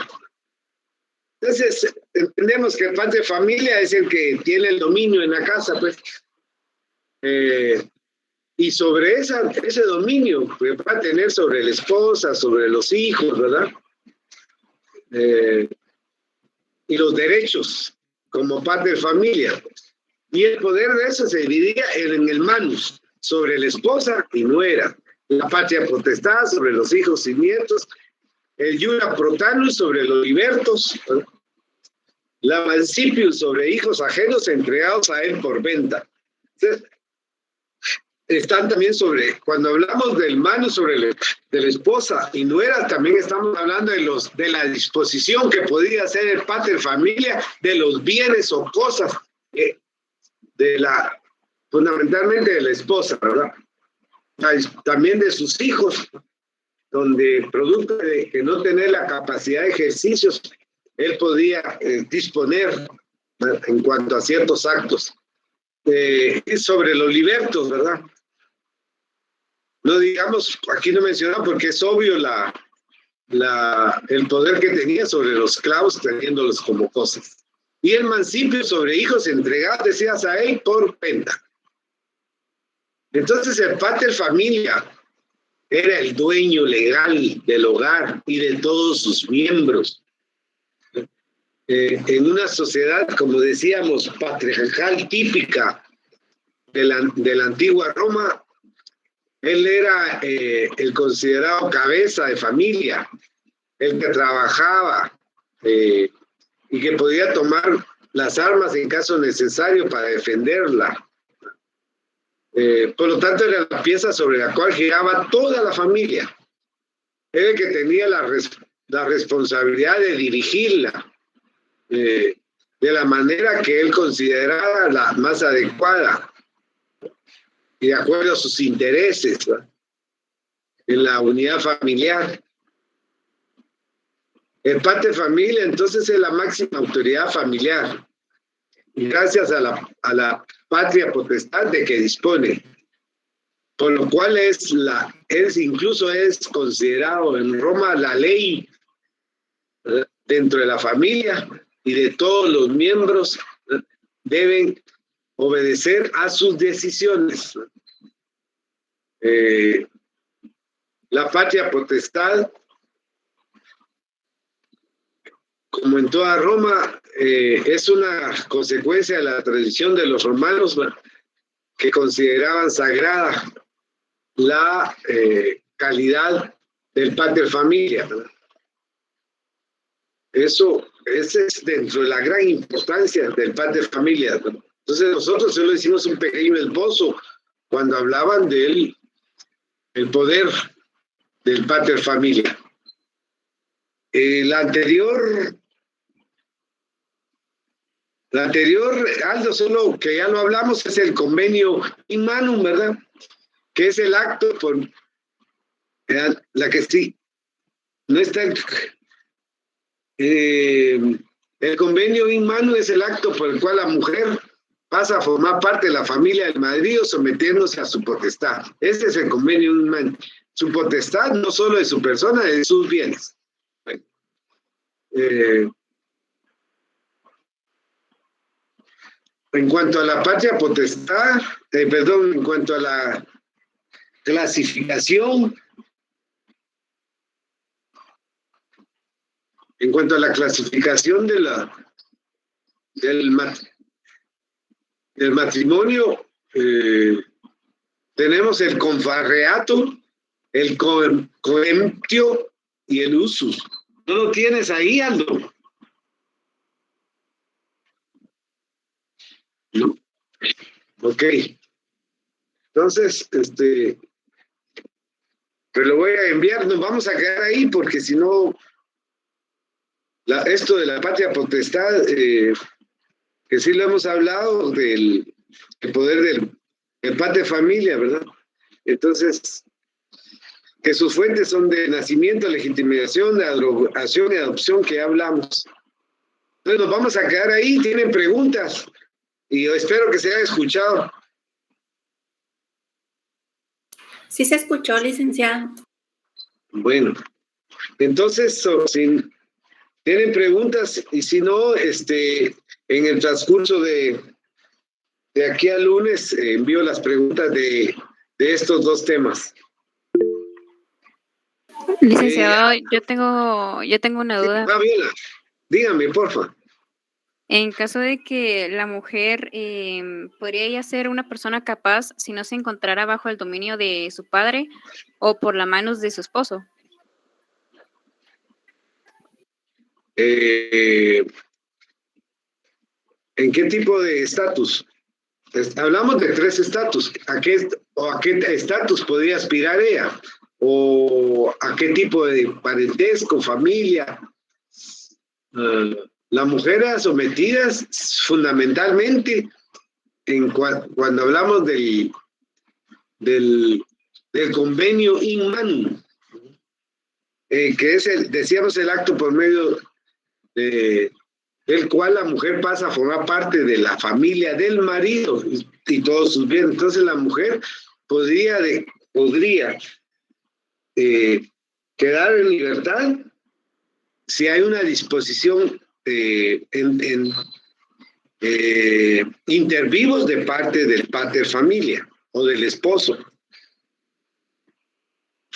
Entonces, entendemos que el pater familia es el que tiene el dominio en la casa, pues. Y sobre ese dominio que va a tener sobre la esposa, sobre los hijos, ¿verdad? Y los derechos como pater familia. Y el poder de eso se dividía en el manus, sobre la esposa y nuera, la patria potestad sobre los hijos y nietos, el iura protanus sobre los libertos, ¿verdad? La mancipius sobre hijos ajenos entregados a él por venta. Entonces, están también cuando hablamos del manus sobre de la esposa y nuera, también estamos hablando de la disposición que podía hacer el pater familia de los bienes o cosas fundamentalmente de la esposa, ¿verdad? También de sus hijos, donde producto de que no tener la capacidad de ejercicios, él podía disponer en cuanto a ciertos actos. Sobre los libertos, ¿verdad? No digamos, aquí no mencionamos porque es obvio el poder que tenía sobre los esclavos, teniéndolos como cosas. Y el mancipio sobre hijos entregados, decía Saei, por venta. Entonces el pater familia era el dueño legal del hogar y de todos sus miembros. En una sociedad, como decíamos, patriarcal típica de la antigua Roma, él era el considerado cabeza de familia, el que trabajaba y que podía tomar las armas en caso necesario para defenderla. Por lo tanto, era la pieza sobre la cual giraba toda la familia. Era el que tenía la responsabilidad de dirigirla de la manera que él consideraba la más adecuada y de acuerdo a sus intereses, ¿no? En la unidad familiar. El pater familia entonces es la máxima autoridad familiar y gracias a la patria potestad de que dispone, por lo cual incluso es considerado en Roma la ley dentro de la familia y de todos los miembros deben obedecer a sus decisiones. La patria potestad, como en toda Roma, es una consecuencia de la tradición de los romanos que consideraban sagrada la calidad del pater familia. Ese es dentro de la gran importancia del pater familia. Entonces nosotros solo hicimos un pequeño esbozo cuando hablaban del el poder del pater familia. La anterior, Aldo, solo que ya lo hablamos, es el convenio in manum, ¿verdad? Que es el acto por la que sí, no está el convenio in manum es el acto por el cual la mujer pasa a formar parte de la familia del marido sometiéndose a su potestad. Este es el convenio in manum. Su potestad no solo de su persona, de sus bienes. En cuanto a la patria potestad, en cuanto a la clasificación, del matrimonio, tenemos el confarreato, el coemptio y el usus. ¿No lo tienes ahí, Aldo? No. Ok. Entonces, pero lo voy a enviar, nos vamos a quedar ahí porque si no, esto de la patria potestad, que sí lo hemos hablado del el poder del pater familia, ¿verdad? Entonces, que sus fuentes son de nacimiento, legitimación, de adopción y adopción que ya hablamos. Entonces nos vamos a quedar ahí, tienen preguntas y yo espero que se haya escuchado. Sí se escuchó, licenciado. Bueno, entonces, si tienen preguntas y si no, en el transcurso de aquí al lunes envío las preguntas de estos dos temas. Licenciado, yo tengo una duda. Fabiola, dígame, porfa. En caso de que la mujer podría ella ser una persona capaz si no se encontrara bajo el dominio de su padre o por las manos de su esposo. ¿En qué tipo de estatus? Hablamos de 3 estatus. ¿A qué estatus podría aspirar ella? ¿O a qué tipo de parentesco, familia? La mujer era sometida fundamentalmente cuando hablamos del convenio in manum, que es decíamos el acto por medio del cual la mujer pasa a formar parte de la familia del marido y todos sus bienes. Entonces la mujer podría quedar en libertad si hay una disposición inter vivos de parte del pater familia o del esposo.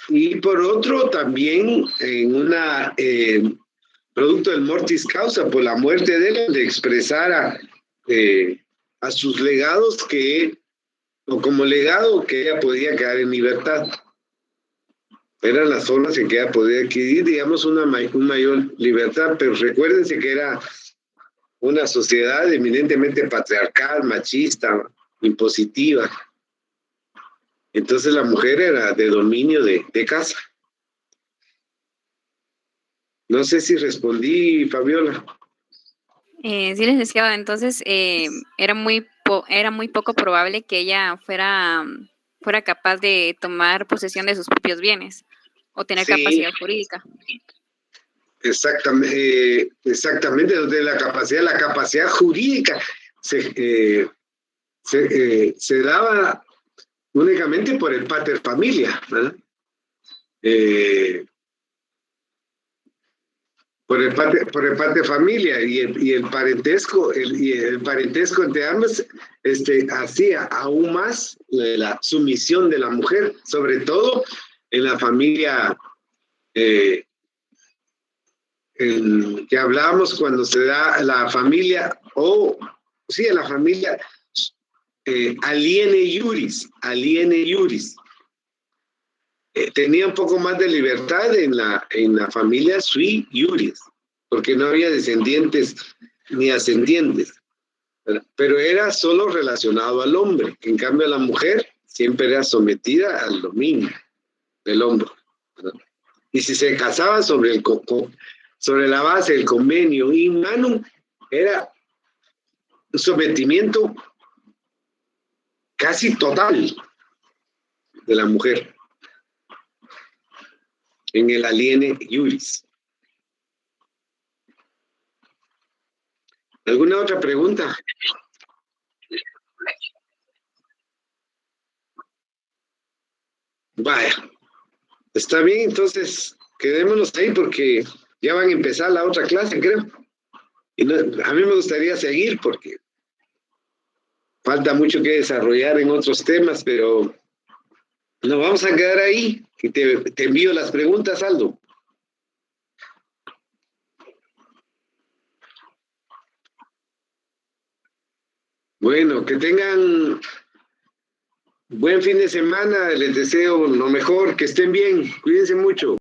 Y por otro, también en una producto del mortis causa, por la muerte de él, de expresar a sus legados o como legado que ella podía quedar en libertad. Eran las formas en que ella podía adquirir, digamos, una mayor libertad, pero recuérdense que era una sociedad eminentemente patriarcal, machista, impositiva. Entonces la mujer era de dominio de casa. No sé si respondí, Fabiola. Sí, licenciado, entonces era muy poco probable que ella fuera capaz de tomar posesión de sus propios bienes o tener capacidad jurídica. Exactamente, de la capacidad jurídica se daba únicamente por el pater familia, ¿verdad? por el parte de familia y el parentesco, el parentesco entre ambos hacía aún más la sumisión de la mujer, sobre todo en la familia que hablábamos cuando se da la familia, en la familia aliene iuris. Tenía un poco más de libertad en la familia sui iuris, porque no había descendientes ni ascendientes, ¿verdad? Pero era solo relacionado al hombre. En cambio, la mujer siempre era sometida al dominio del hombre, ¿verdad? Y si se casaba sobre la base del convenio in manum, era un sometimiento casi total de la mujer en el aliene iuris. ¿Alguna otra pregunta? Vaya, está bien, entonces quedémonos ahí porque ya van a empezar la otra clase, creo. Y a mí me gustaría seguir porque falta mucho que desarrollar en otros temas, pero nos vamos a quedar ahí. Y te envío las preguntas, Aldo. Bueno, que tengan buen fin de semana. Les deseo lo mejor, que estén bien. Cuídense mucho.